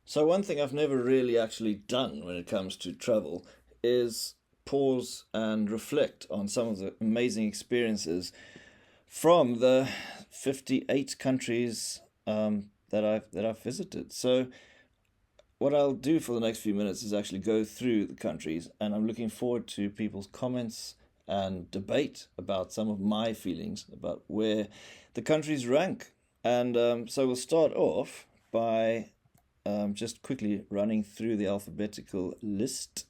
So, one thing I've never really actually done when it comes to travel is pause and reflect on some of the amazing experiences from the 58 countries that I've visited. So, what I'll do for the next few minutes is actually go through the countries, and I'm looking forward to people's comments and debate about some of my feelings about where the countries rank. And so we'll start off by just quickly running through the alphabetical list.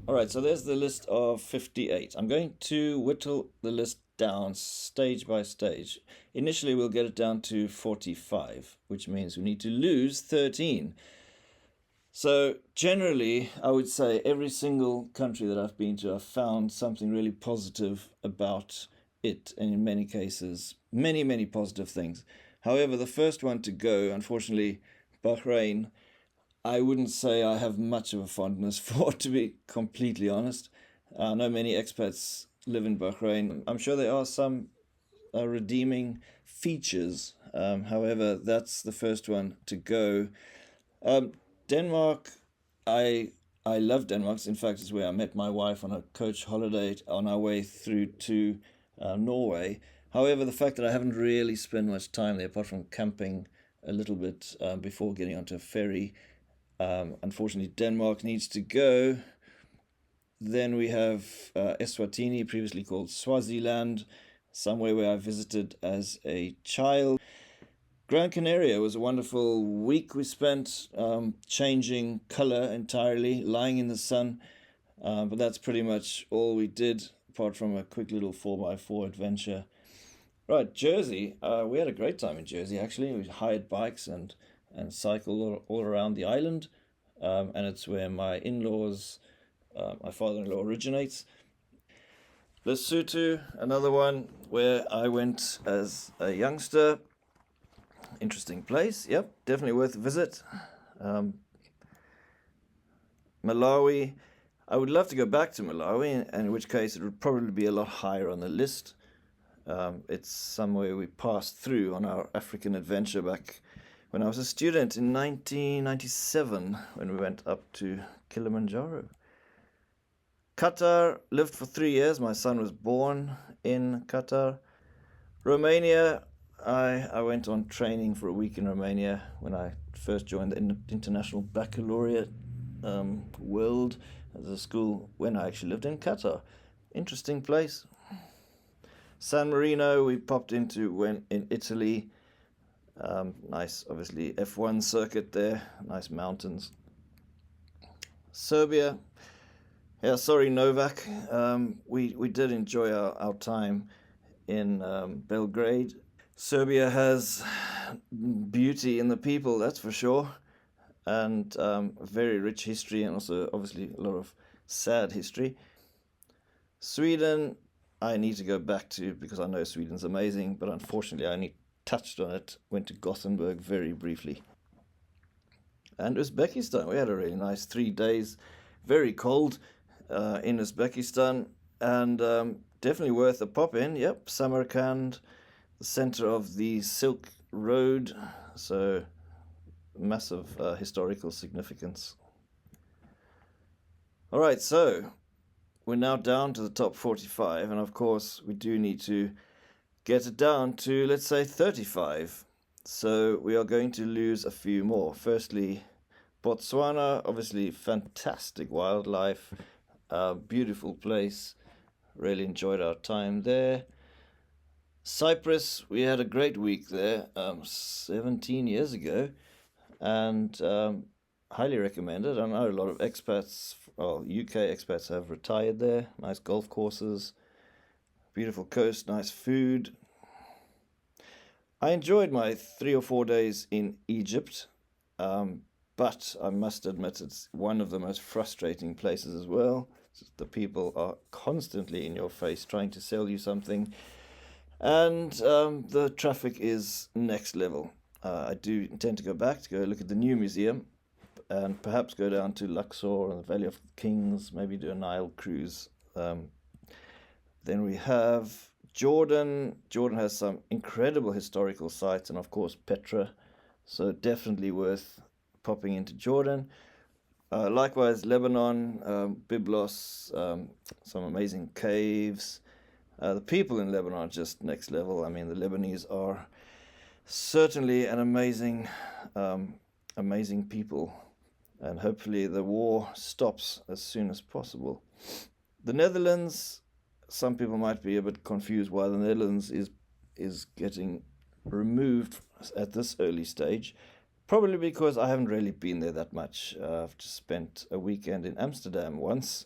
All right, so there's the list of 58. I'm going to whittle the list down stage by stage. Initially, we'll get it down to 45, which means we need to lose 13. So, generally, I would say every single country that I've been to, I've found something really positive about it, and in many cases, many, many positive things. However, the first one to go, unfortunately, Bahrain, I wouldn't say I have much of a fondness for, to be completely honest. I know many expats live in Bahrain. I'm sure there are some redeeming features. However, that's the first one to go. Um, Denmark, I I love Denmark. In fact, it's where I met my wife on a coach holiday on our way through to Norway. However, the fact that I haven't really spent much time there, apart from camping a little bit before getting onto a ferry, unfortunately, Denmark needs to go. Then we have Eswatini, previously called Swaziland, somewhere where I visited as a child. Gran Canaria was a wonderful week we spent changing color entirely, lying in the sun. But that's pretty much all we did, apart from a quick little 4x4 adventure. Right, Jersey. We had a great time in Jersey, actually. We hired bikes and cycled all around the island. And it's where my in laws, my father in law originates. Lesotho, another one where I went as a youngster. Interesting place. Yep, definitely worth a visit. Um, Malawi. I would love to go back to Malawi, and in which case it would probably be a lot higher on the list. It's somewhere we passed through on our African adventure back when I was a student in 1997 when we went up to Kilimanjaro. Qatar, lived for 3 years. My son was born in Qatar. Romania, I went on training for a week in Romania when I first joined the International Baccalaureate world as a school when I actually lived in Qatar. Interesting place. San Marino, we popped into when in Italy. Nice, obviously, F1 circuit there, nice mountains. Serbia, yeah, sorry, Novak. We did enjoy our time in Belgrade. Serbia has beauty in the people, that's for sure, and a very rich history, and also obviously a lot of sad history. Sweden, I need to go back to because I know Sweden's amazing, but unfortunately I only touched on it, went to Gothenburg very briefly. And Uzbekistan, we had a really nice 3 days, very cold in Uzbekistan, and definitely worth a pop in. Yep, Samarkand, the center of the Silk Road, so massive historical significance. All right, so we're now down to the top 45, and of course we do need to get it down to, let's say, 35. So we are going to lose a few more. Firstly, Botswana, obviously fantastic wildlife, beautiful place, Really enjoyed our time there. Cyprus, we had a great week there 17 years ago, and highly recommended. I know a lot of expats, well, UK expats have retired there. Nice golf courses, beautiful coast, nice food. I enjoyed my 3 or 4 days in Egypt, but I must admit it's one of the most frustrating places as well. The people are constantly in your face trying to sell you something, and the traffic is next level. I do intend to go back to go look at the new museum and perhaps go down to Luxor and the Valley of Kings, maybe do a Nile cruise. Then we have Jordan. Jordan has some incredible historical sites and, of course, Petra. So definitely worth popping into Jordan. Likewise, Lebanon, Byblos, some amazing caves. The people in Lebanon are just next level. I mean, the Lebanese are certainly an amazing, amazing people. And hopefully the war stops as soon as possible. The Netherlands, some people might be a bit confused why the Netherlands is getting removed at this early stage. Probably because I haven't really been there that much. I've just spent a weekend in Amsterdam once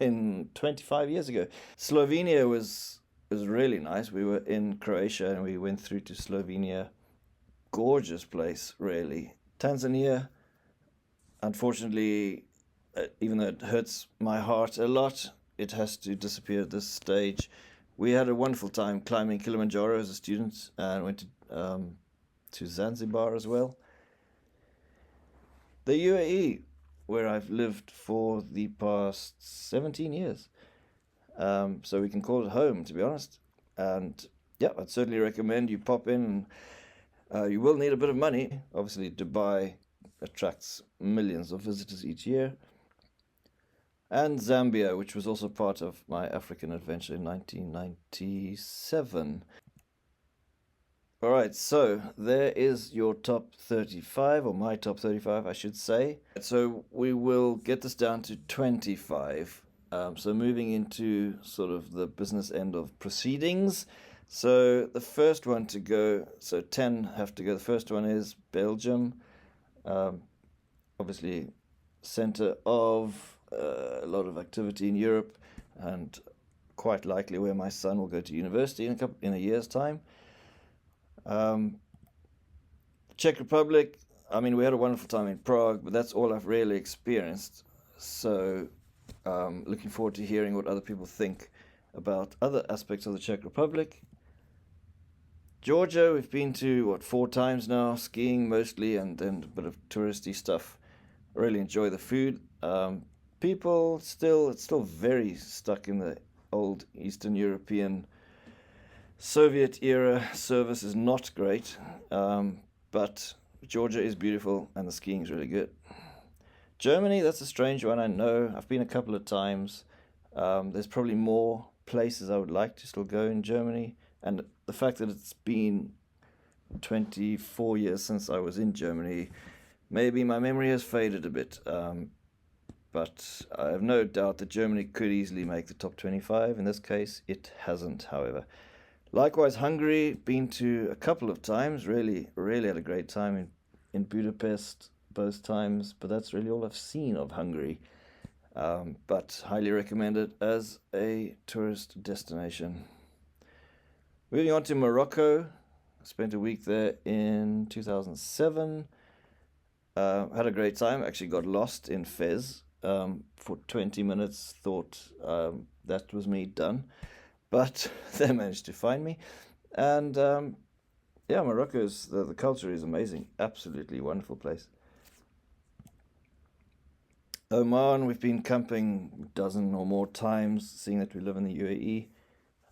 in 25 years ago. Slovenia was really nice. We were in Croatia and we went through to Slovenia. Gorgeous place, really. Tanzania, unfortunately, even though it hurts my heart a lot, it has to disappear at this stage. We had a wonderful time climbing Kilimanjaro as a student and went to Zanzibar as well. The UAE, where I've lived for the past 17 years. So we can call it home, to be honest. And yeah, I'd certainly recommend you pop in. You will need a bit of money. Obviously, Dubai attracts millions of visitors each year. And Zambia, which was also part of my African adventure in 1997. All right, so there is your top 35, or my top 35, I should say. So we will get this down to 25. So moving into sort of the business end of proceedings. So the first one to go, so 10 have to go. The first one is Belgium. Obviously, center of a lot of activity in Europe, and quite likely where my son will go to university in a year's time. Czech Republic, I mean, we had a wonderful time in Prague, but that's all I've really experienced. So looking forward to hearing what other people think about other aspects of the Czech Republic. Georgia, we've been to, 4 times now, skiing mostly, and then a bit of touristy stuff. I really enjoy the food. People it's still very stuck in the old Eastern European Soviet era. Service is not great, but Georgia is beautiful and the skiing is really good. Germany, that's a strange one, I know. I've been a couple of times. There's probably more places I would like to still go in Germany, and the fact that it's been 24 years since I was in Germany, maybe my memory has faded a bit. But I have no doubt that Germany could easily make the top 25. In this case, it hasn't, however. Likewise, Hungary, been to a couple of times. Really, really had a great time in Budapest both times. But that's really all I've seen of Hungary. But highly recommend it as a tourist destination. Moving on to Morocco. Spent a week there in 2007. Had a great time. Actually got lost in Fez. For 20 minutes, thought that was me done, but they managed to find me. And yeah, Morocco's the culture is amazing, absolutely wonderful place. Oman, we've been camping a dozen or more times, seeing that we live in the UAE.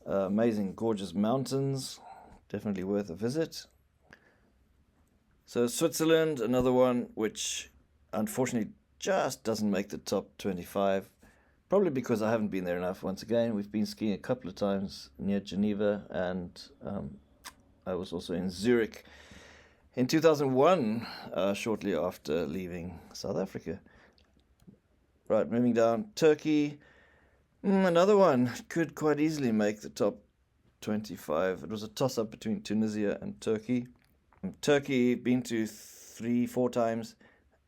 Amazing, gorgeous mountains, definitely worth a visit. So Switzerland, another one which unfortunately just doesn't make the top 25, probably because I haven't been there enough. Once again, we've been skiing a couple of times near Geneva, and I was also in Zurich in 2001, shortly after leaving South Africa. Right, moving down, Turkey. Another one could quite easily make the top 25. It was a toss-up between Tunisia and Turkey. Turkey, been to 3, 4 times,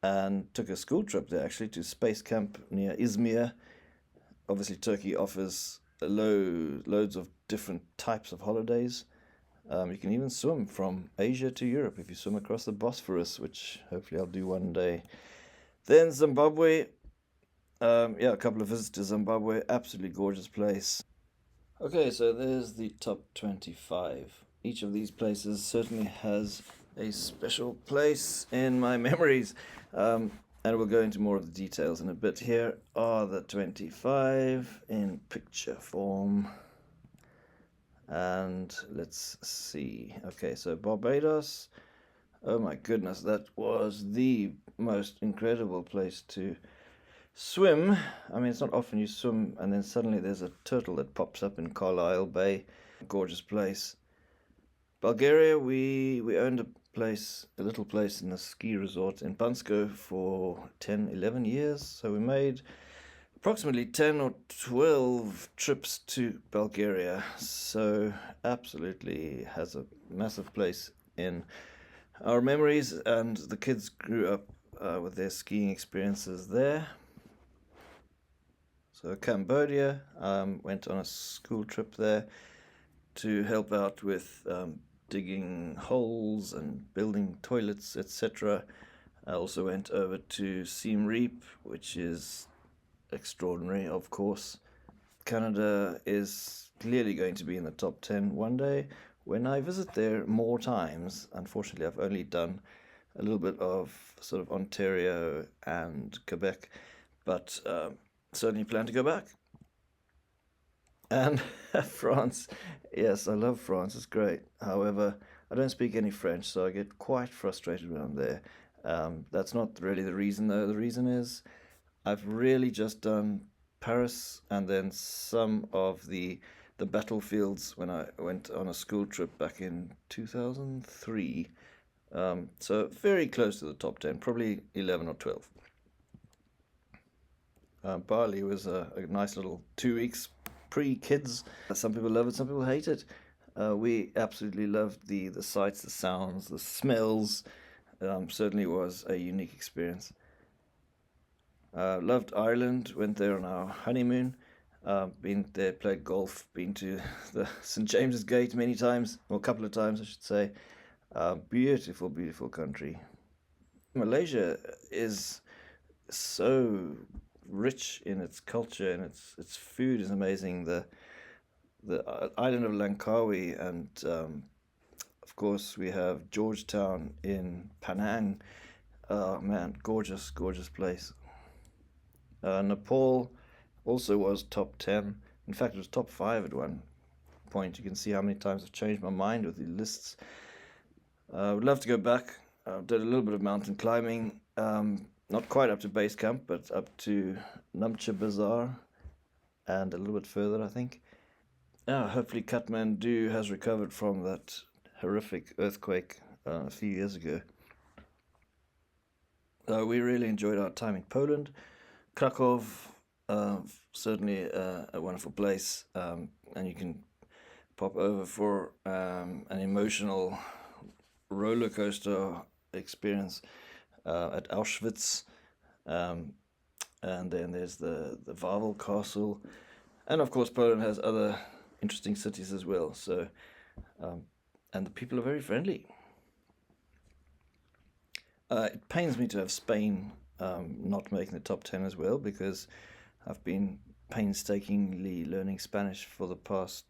and took a school trip there actually to space camp near Izmir. Obviously, Turkey offers loads of different types of holidays. You can even swim from Asia to Europe if you swim across the Bosphorus, which hopefully I'll do one day. Then Zimbabwe. Yeah, a couple of visits to Zimbabwe. Absolutely gorgeous place. Okay, so there's the top 25. Each of these places certainly has a special place in my memories. And we'll go into more of the details in a bit. Here are the 25 in picture form. And let's see. Okay, so Barbados. Oh my goodness, that was the most incredible place to swim. I mean, it's not often you swim and then suddenly there's a turtle that pops up in Carlisle Bay. Gorgeous place. Bulgaria, we owned a little place in a ski resort in Bansko for 10, 11 years. So we made approximately 10 or 12 trips to Bulgaria. So absolutely has a massive place in our memories, and the kids grew up with their skiing experiences there. So Cambodia, went on a school trip there to help out with digging holes and building toilets, etc. I also went over to Siem Reap, which is extraordinary, of course. Canada is clearly going to be in the top 10 one day when I visit there more times. Unfortunately, I've only done a little bit of sort of Ontario and Quebec, but certainly plan to go back. And France, yes, I love France, it's great. However, I don't speak any French, so I get quite frustrated when I'm there. That's not really the reason, though. The reason is I've really just done Paris and then some of the battlefields when I went on a school trip back in 2003. So very close to the top 10, probably 11 or 12. Bali was a nice little 2 weeks pre-kids. Some people love it, some people hate it. We absolutely loved the sights, the sounds, the smells. Certainly was a unique experience. Loved Ireland, went there on our honeymoon. Been there, played golf, been to the St. James's Gate many times, or a couple of times, I should say. Beautiful, beautiful country. Malaysia is so rich in its culture, and its food is amazing. The island of Langkawi, and of course we have Georgetown in Penang. Oh man, gorgeous, gorgeous place. Nepal also was top 10. In fact, it was top 5 at one point. You can see how many times I've changed my mind with the lists. Would love to go back. Did a little bit of mountain climbing. Not quite up to base camp, but up to Namche Bazaar and a little bit further, I think. Hopefully Kathmandu has recovered from that horrific earthquake a few years ago. We really enjoyed our time in Poland. Krakow, certainly a wonderful place, and you can pop over for an emotional roller coaster experience at Auschwitz, and then there's the Wawel Castle, and of course Poland has other interesting cities as well. So, and the people are very friendly. It pains me to have Spain not making the top 10 as well, because I've been painstakingly learning Spanish for the past,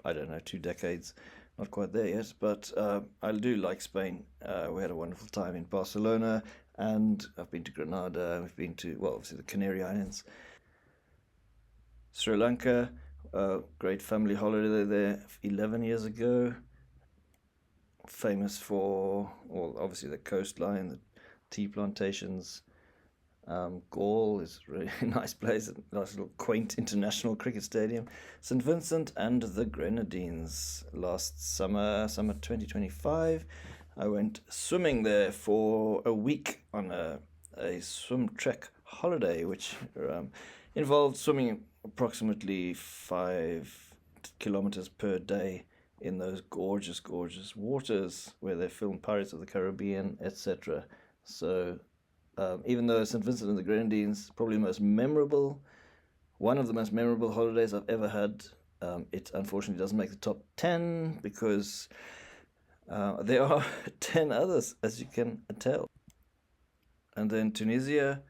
I don't know, 2 decades. Not quite there yet, but I do like Spain. We had a wonderful time in Barcelona, and I've been to Granada. We've been to, well, obviously the Canary Islands. Sri Lanka, great family holiday there 11 years ago. Famous for, well, obviously the coastline, the tea plantations. Gaul is a really nice place, a nice little quaint international cricket stadium. St. Vincent and the Grenadines. Last summer 2025, I went swimming there for a week on a swim trek holiday, which involved swimming approximately 5 kilometers per day in those gorgeous, gorgeous waters where they filmed Pirates of the Caribbean, etc. So even though St. Vincent and the Grenadines probably one of the most memorable holidays I've ever had, it unfortunately doesn't make the top 10 because there are 10 others, as you can tell. And then Tunisia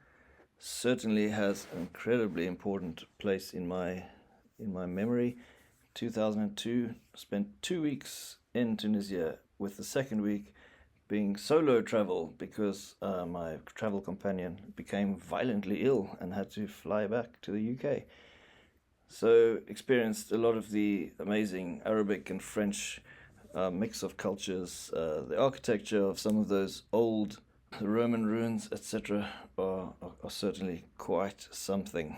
certainly has an incredibly important place in my memory. 2002, spent 2 weeks in Tunisia, with the second week being solo travel because my travel companion became violently ill and had to fly back to the UK. So experienced a lot of the amazing Arabic and French mix of cultures. The architecture of some of those old Roman ruins, etc., are certainly quite something.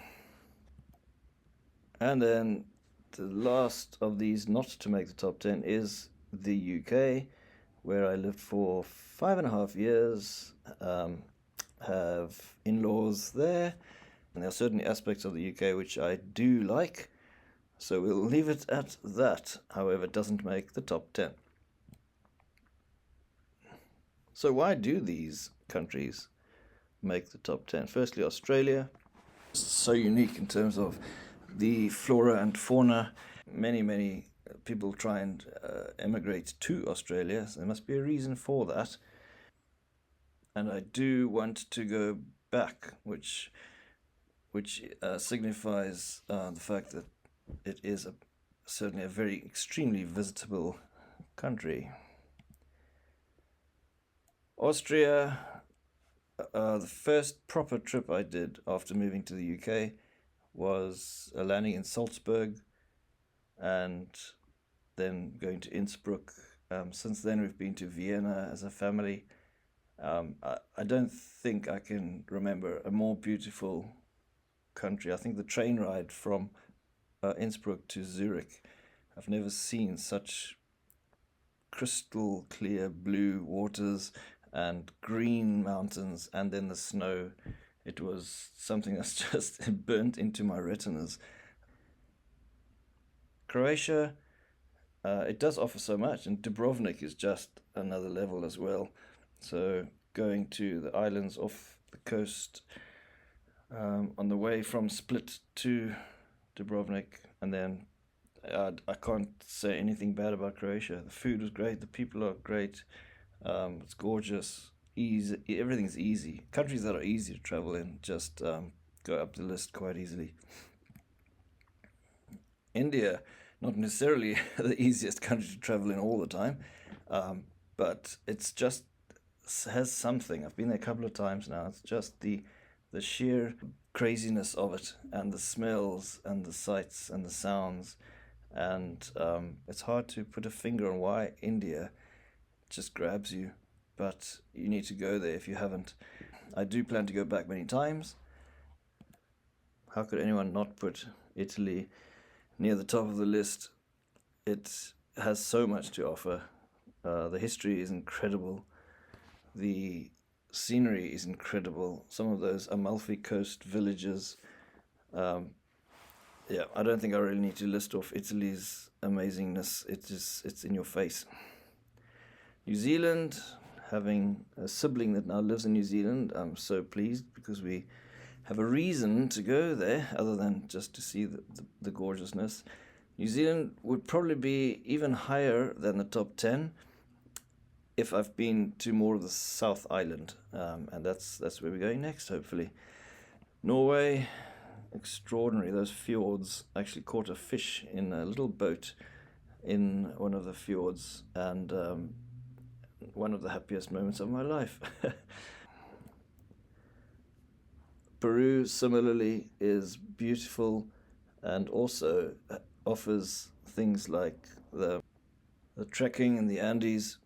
And then the last of these not to make the top 10 is the UK, where I lived for 5.5 years, have in-laws there, and there are certainly aspects of the UK which I do like, so we'll leave it at that. However, it doesn't make the top 10. So why do these countries make the top 10? Firstly, Australia, so unique in terms of the flora and fauna. Many people try and emigrate to Australia, so there must be a reason for that. And I do want to go back, which signifies the fact that it is certainly a very extremely visitable country. Austria, the first proper trip I did after moving to the UK was landing in Salzburg and then going to Innsbruck. Since then, we've been to Vienna as a family. I don't think I can remember a more beautiful country. I think the train ride from Innsbruck to Zurich, I've never seen such crystal clear blue waters and green mountains, and then the snow. It was something that's just burnt into my retinas. Croatia, it does offer so much, and Dubrovnik is just another level as well. So going to the islands off the coast on the way from Split to Dubrovnik, and then I can't say anything bad about Croatia. The food was great, the people are great, it's gorgeous, easy, everything's easy. Countries that are easy to travel in just go up the list quite easily. India, not necessarily the easiest country to travel in all the time, but it's just has something. I've been there a couple of times now. It's just the sheer craziness of it, and the smells and the sights and the sounds, and it's hard to put a finger on why India just grabs you, but you need to go there if you haven't. I do plan to go back many times. How could anyone not put Italy near the top of the list? It has so much to offer. The history is incredible. The scenery is incredible. Some of those Amalfi Coast villages. Yeah, I don't think I really need to list off Italy's amazingness. It's in your face. New Zealand, having a sibling that now lives in New Zealand, I'm so pleased because we have a reason to go there other than just to see the gorgeousness. New Zealand would probably be even higher than the top 10 if I've been to more of the South Island, and that's where we're going next, hopefully. Norway, extraordinary. Those fjords. I actually caught a fish in a little boat in one of the fjords, and one of the happiest moments of my life. Peru, similarly, is beautiful and also offers things like the trekking in the Andes,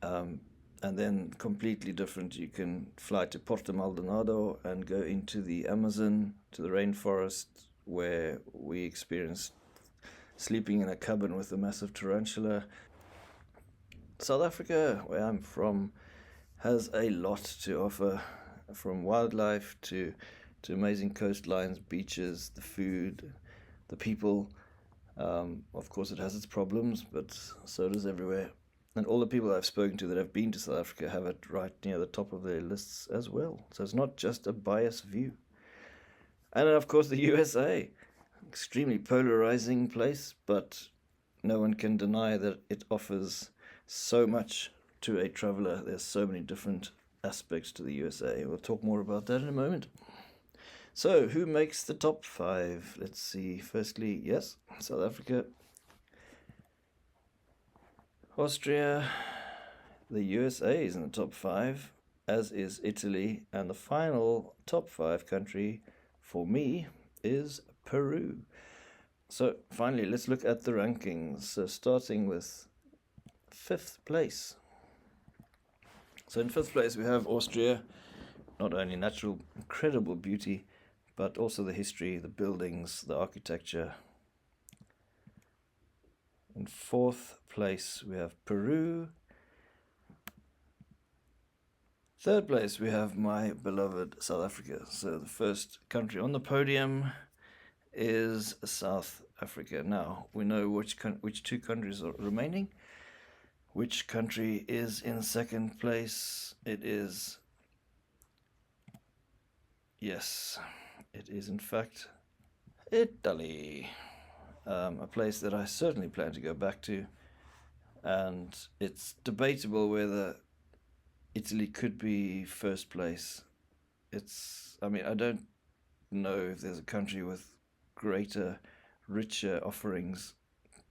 and then completely different. You can fly to Puerto Maldonado and go into the Amazon, to the rainforest, where we experienced sleeping in a cabin with a massive tarantula. South Africa, where I'm from, has a lot to offer, from wildlife to to amazing coastlines, beaches, the food, the people. Of course, it has its problems, but so does everywhere. And all the people I've spoken to that have been to South Africa have it right near the top of their lists as well. So it's not just a biased view. And then, of course, the USA. Extremely polarizing place, but no one can deny that it offers so much to a traveler. There's so many different aspects to the USA. We'll talk more about that in a moment. So, who makes the top 5? Let's see. Firstly, yes, South Africa, Austria, the USA is in the top 5, as is Italy, and the final top 5 country for me is Peru. So finally, let's look at the rankings. So starting with 5th place. So in 5th place we have Austria. Not only natural, incredible beauty, but also the history, the buildings, the architecture. In 4th place we have Peru. 3rd place we have my beloved South Africa. So the first country on the podium is South Africa. Now we know which 2 countries are remaining. Which country is in 2nd place? It is, yes, it is in fact Italy, a place that I certainly plan to go back to, and it's debatable whether Italy could be 1st place. I don't know if there's a country with greater, richer offerings.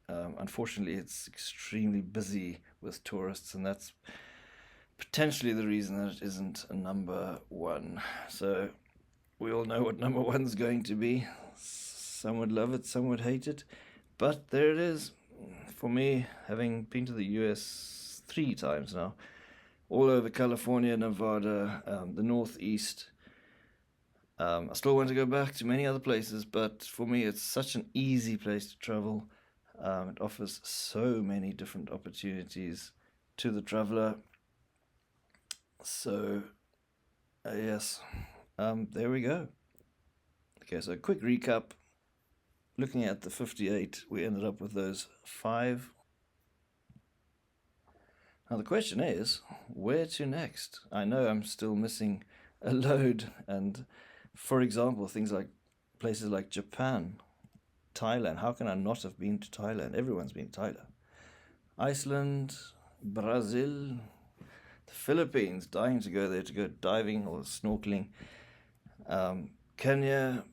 Unfortunately, it's extremely busy with tourists, and that's potentially the reason that it isn't a number 1. So we all know what number 1's going to be. Some would love it, some would hate it, but there it is. For me, having been to the US 3 times now, all over California, Nevada, the Northeast, I still want to go back to many other places, but for me it's such an easy place to travel. It offers so many different opportunities to the traveler. So, yes, there we go. Okay, so a quick recap. Looking at the 58, we ended up with those 5. Now the question is, where to next? I know I'm still missing a load, and for example, places like Japan, Thailand. How can I not have been to Thailand? Everyone's been to Thailand. Iceland, Brazil, the Philippines, dying to go there to go diving or snorkeling. Kenya,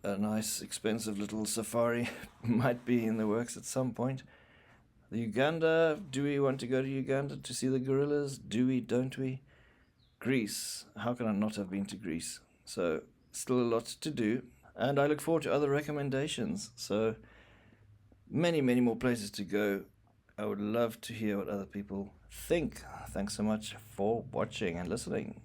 a nice expensive little safari might be in the works at some point. The Uganda, do we want to go to Uganda to see the gorillas? Do we, don't we? Greece, how can I not have been to Greece? So, still a lot to do, and I look forward to other recommendations. So, many, many more places to go. I would love to hear what other people think. Thanks so much for watching and listening.